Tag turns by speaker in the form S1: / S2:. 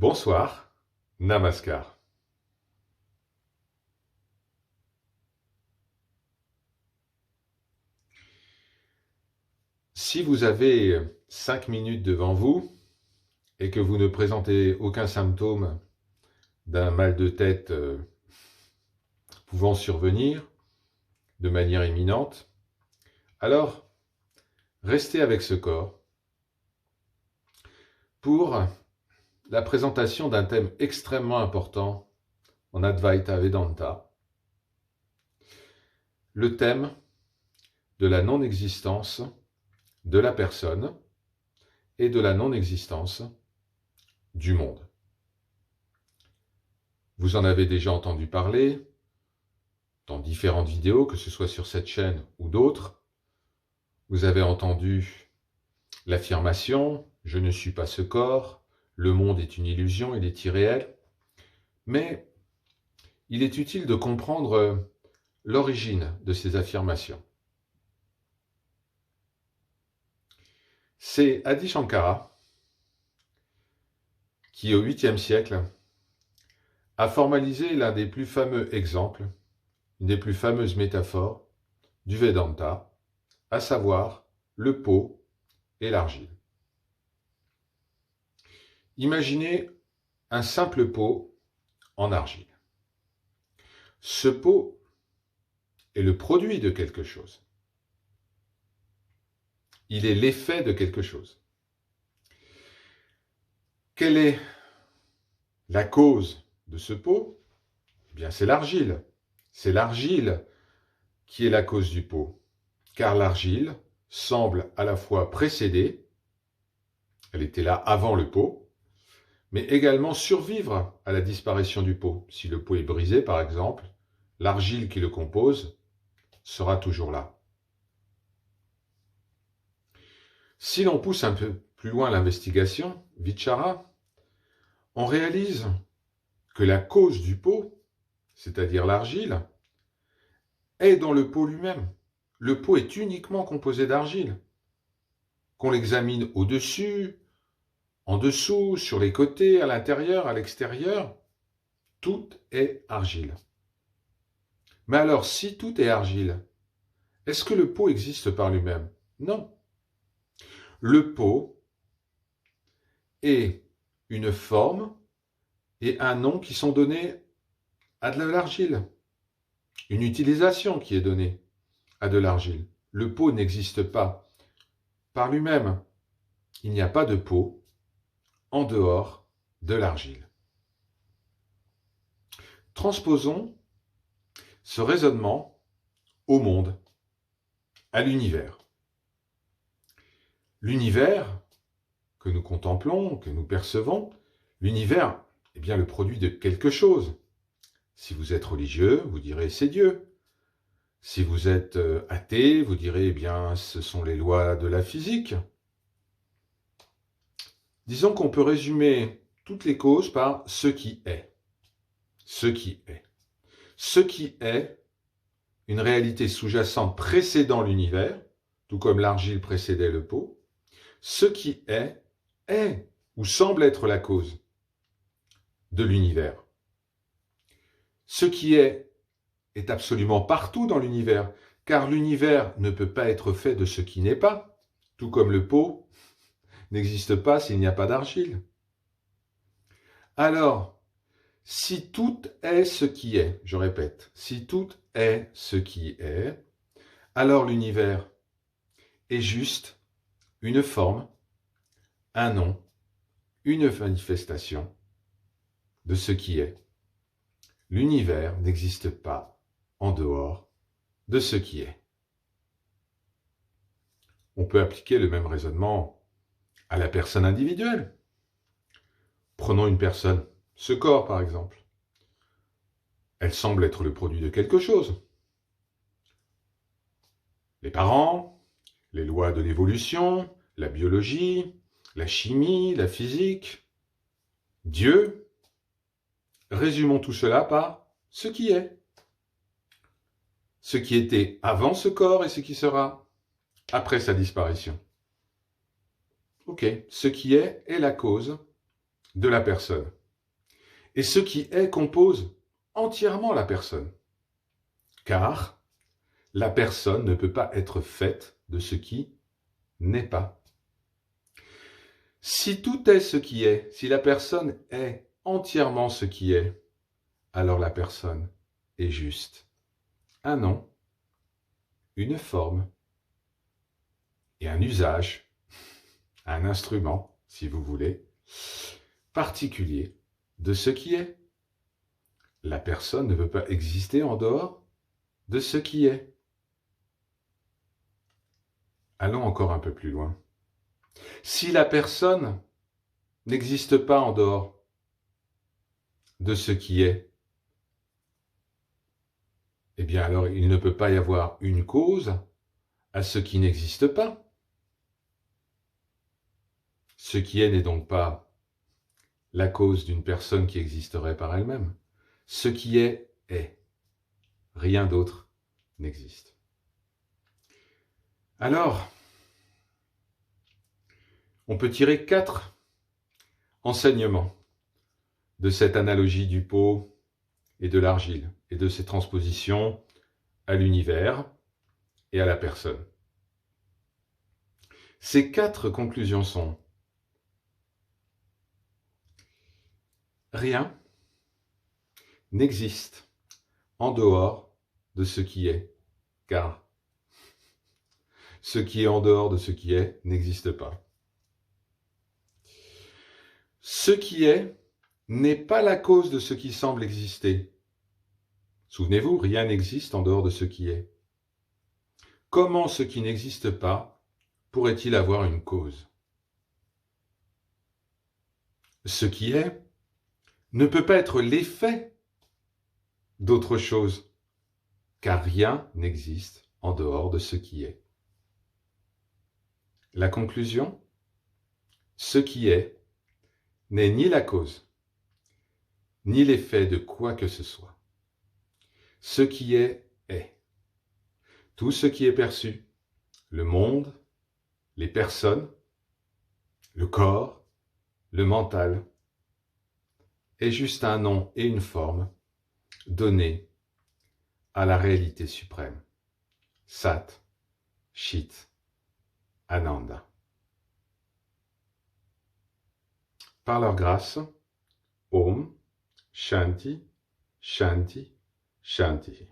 S1: Bonsoir, Namaskar. Si vous avez 5 minutes devant vous et que vous ne présentez aucun symptôme d'un mal de tête pouvant survenir de manière imminente, alors restez avec ce corps pour la présentation d'un thème extrêmement important en Advaita Vedanta, le thème de la non-existence de la personne et de la non-existence du monde. Vous en avez déjà entendu parler dans différentes vidéos, que ce soit sur cette chaîne ou d'autres. Vous avez entendu l'affirmation « Je ne suis pas ce corps », le monde est une illusion, il est irréel. Mais il est utile de comprendre l'origine de ces affirmations. C'est Adi Shankara qui, au 8e siècle, a formalisé l'un des plus fameux exemples, une des plus fameuses métaphores du Vedanta, à savoir le pot et l'argile. Imaginez un simple pot en argile. Ce pot est le produit de quelque chose. Il est l'effet de quelque chose. Quelle est la cause de ce pot? Eh bien, c'est l'argile. C'est l'argile qui est la cause du pot, car l'argile semble à la fois précéder, elle était là avant le pot, mais également survivre à la disparition du pot. Si le pot est brisé, par exemple, l'argile qui le compose sera toujours là. Si l'on pousse un peu plus loin l'investigation, Vichara, on réalise que la cause du pot, c'est-à-dire l'argile, est dans le pot lui-même. Le pot est uniquement composé d'argile. Qu'on l'examine au-dessus, en dessous, sur les côtés, à l'intérieur, à l'extérieur, tout est argile. Mais alors, si tout est argile, est-ce que le pot existe par lui-même? Non. Le pot est une forme et un nom qui sont donnés à de l'argile. Une utilisation qui est donnée à de l'argile. Le pot n'existe pas par lui-même. Il n'y a pas de pot en dehors de l'argile. Transposons ce raisonnement au monde, à l'univers. L'univers que nous contemplons, que nous percevons, l'univers est bien le produit de quelque chose. Si vous êtes religieux, vous direz c'est Dieu. Si vous êtes athée, vous direz eh bien ce sont les lois de la physique. Disons qu'on peut résumer toutes les causes par ce qui est. Ce qui est. Ce qui est une réalité sous-jacente précédant l'univers, tout comme l'argile précédait le pot. Ce qui est ou semble être la cause de l'univers. Ce qui est absolument partout dans l'univers, car l'univers ne peut pas être fait de ce qui n'est pas, tout comme le pot n'existe pas s'il n'y a pas d'argile. Alors, si tout est ce qui est, je répète, si tout est ce qui est, alors l'univers est juste une forme, un nom, une manifestation de ce qui est. L'univers n'existe pas en dehors de ce qui est. On peut appliquer le même raisonnement à la personne individuelle. Prenons une personne, ce corps par exemple. Elle semble être le produit de quelque chose. Les parents, les lois de l'évolution, la biologie, la chimie, la physique, Dieu. Résumons tout cela par ce qui est. Ce qui était avant ce corps et ce qui sera après sa disparition. Ok, ce qui est la cause de la personne. Et ce qui est compose entièrement la personne. Car la personne ne peut pas être faite de ce qui n'est pas. Si tout est ce qui est, si la personne est entièrement ce qui est, alors la personne est juste un nom, une forme et un usage, un instrument, si vous voulez, particulier de ce qui est. La personne ne peut pas exister en dehors de ce qui est. Allons encore un peu plus loin. Si la personne n'existe pas en dehors de ce qui est, eh bien alors il ne peut pas y avoir une cause à ce qui n'existe pas. Ce qui est n'est donc pas la cause d'une personne qui existerait par elle-même. Ce qui est, est. Rien d'autre n'existe. Alors, on peut tirer 4 enseignements de cette analogie du pot et de l'argile et de ses transpositions à l'univers et à la personne. Ces 4 conclusions sont: rien n'existe en dehors de ce qui est, car ce qui est en dehors de ce qui est n'existe pas. Ce qui est n'est pas la cause de ce qui semble exister. Souvenez-vous, rien n'existe en dehors de ce qui est. Comment ce qui n'existe pas pourrait-il avoir une cause? Ce qui est ne peut pas être l'effet d'autre chose, car rien n'existe en dehors de ce qui est. La conclusion? Ce qui est n'est ni la cause, ni l'effet de quoi que ce soit. Ce qui est, est. Tout ce qui est perçu, le monde, les personnes, le corps, le mental, est juste un nom et une forme donnés à la réalité suprême. Sat, Chit, Ananda. Par leur grâce, Om, Shanti, Shanti, Shanti.